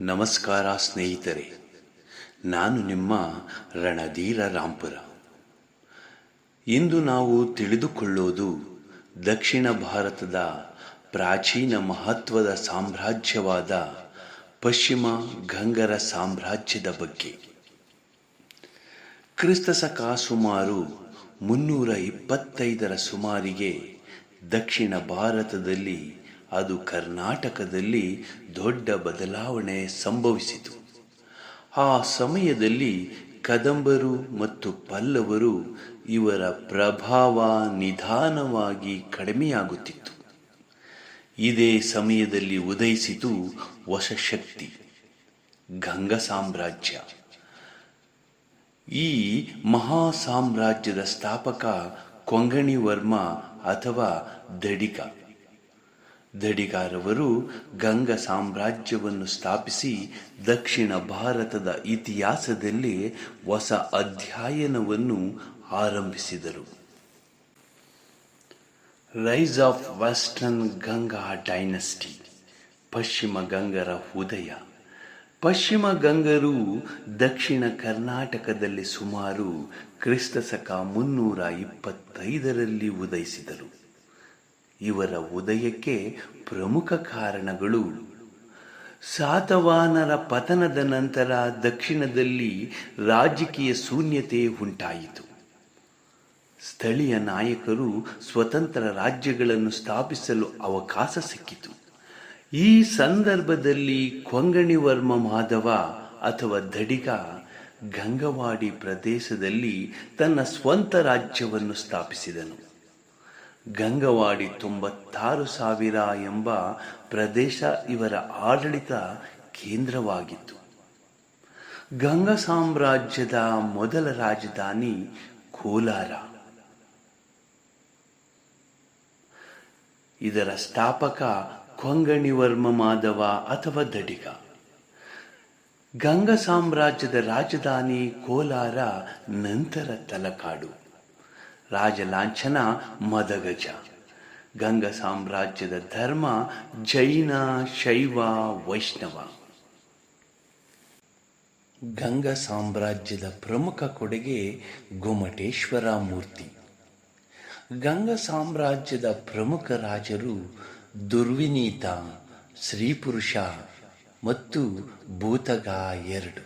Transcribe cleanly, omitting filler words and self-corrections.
ನಮಸ್ಕಾರ ಸ್ನೇಹಿತರೆ, ನಾನು ನಿಮ್ಮ ರಣಧೀರ ರಾಂಪುರ. ಇಂದು ನಾವು ತಿಳಿದುಕೊಳ್ಳೋದು ದಕ್ಷಿಣ ಭಾರತದ ಪ್ರಾಚೀನ ಮಹತ್ವದ ಸಾಮ್ರಾಜ್ಯವಾದ ಪಶ್ಚಿಮ ಗಂಗರ ಸಾಮ್ರಾಜ್ಯದ ಬಗ್ಗೆ. ಕ್ರಿಸ್ತಶಕ ಸುಮಾರು 325ರ ಸುಮಾರಿಗೆ ದಕ್ಷಿಣ ಭಾರತದಲ್ಲಿ, ಅದು ಕರ್ನಾಟಕದಲ್ಲಿ ದೊಡ್ಡ ಬದಲಾವಣೆ ಸಂಭವಿಸಿತು. ಆ ಸಮಯದಲ್ಲಿ ಕದಂಬರು ಮತ್ತು ಪಲ್ಲವರು ಇವರ ಪ್ರಭಾವ ನಿಧಾನವಾಗಿ ಕಡಿಮೆಯಾಗುತ್ತಿತ್ತು. ಇದೇ ಸಮಯದಲ್ಲಿ ಉದಯಿಸಿತು ಹೊಸ ಶಕ್ತಿ, ಗಂಗ ಸಾಮ್ರಾಜ್ಯ. ಈ ಮಹಾ ಸಾಮ್ರಾಜ್ಯದ ಸ್ಥಾಪಕ ಕೊಂಗಣಿವರ್ಮ ಅಥವಾ ದಡಿಗರವರು ಗಂಗ ಸಾಮ್ರಾಜ್ಯವನ್ನು ಸ್ಥಾಪಿಸಿ ದಕ್ಷಿಣ ಭಾರತದ ಇತಿಹಾಸದಲ್ಲಿ ಹೊಸ ಅಧ್ಯಾಯವನ್ನು ಆರಂಭಿಸಿದರು. Rise of western Ganga dynasty, ಪಶ್ಚಿಮ ಗಂಗರ ಉದಯ. ಪಶ್ಚಿಮ ಗಂಗರು ದಕ್ಷಿಣ ಕರ್ನಾಟಕದಲ್ಲಿ ಸುಮಾರು ಕ್ರಿಸ್ತಶಕ 325ರಲ್ಲಿ ಉದಯಿಸಿದರು. ಇವರ ಉದಯಕ್ಕೆ ಪ್ರಮುಖ ಕಾರಣಗಳು: ಸಾತವಾಹನರ ಪತನದ ನಂತರ ದಕ್ಷಿಣದಲ್ಲಿ ರಾಜಕೀಯ ಶೂನ್ಯತೆ ಉಂಟಾಯಿತು. ಸ್ಥಳೀಯ ನಾಯಕರು ಸ್ವತಂತ್ರ ರಾಜ್ಯಗಳನ್ನು ಸ್ಥಾಪಿಸಲು ಅವಕಾಶ ಸಿಕ್ಕಿತು. ಈ ಸಂದರ್ಭದಲ್ಲಿ ಕೊಂಗಣಿವರ್ಮ ಮಾಧವ ಅಥವಾ ದಡಿಗ ಗಂಗವಾಡಿ ಪ್ರದೇಶದಲ್ಲಿ ತನ್ನ ಸ್ವಂತ ರಾಜ್ಯವನ್ನು ಸ್ಥಾಪಿಸಿದನು. ಗಂಗವಾಡಿ 96,000 ಎಂಬ ಪ್ರದೇಶ ಇವರ ಆಡಳಿತ ಕೇಂದ್ರವಾಗಿತ್ತು. ಗಂಗ ಸಾಮ್ರಾಜ್ಯದ ಮೊದಲ ರಾಜಧಾನಿ ಕೋಲಾರ. ಇದರ ಸ್ಥಾಪಕ ಕೊಂಗಣಿವರ್ಮ ಮಾಧವ ಅಥವಾ ದಡಿಗ. ಗಂಗ ಸಾಮ್ರಾಜ್ಯದ ರಾಜಧಾನಿ ಕೋಲಾರ, ನಂತರ ತಲಕಾಡು. ರಾಜ ಲಾಂಛನ ಮದಗಜ. ಗಂಗ ಸಾಮ್ರಾಜ್ಯದ ಧರ್ಮ ಜೈನ, ಶೈವ, ವೈಷ್ಣವ. ಗಂಗ ಸಾಮ್ರಾಜ್ಯದ ಪ್ರಮುಖ ಕೊಡುಗೆ ಗೊಮಟೇಶ್ವರ ಮೂರ್ತಿ. ಗಂಗ ಸಾಮ್ರಾಜ್ಯದ ಪ್ರಮುಖ ರಾಜರು ದುರ್ವಿನೀತ, ಸ್ತ್ರೀಪುರುಷ ಮತ್ತು ಭೂತಗ 2.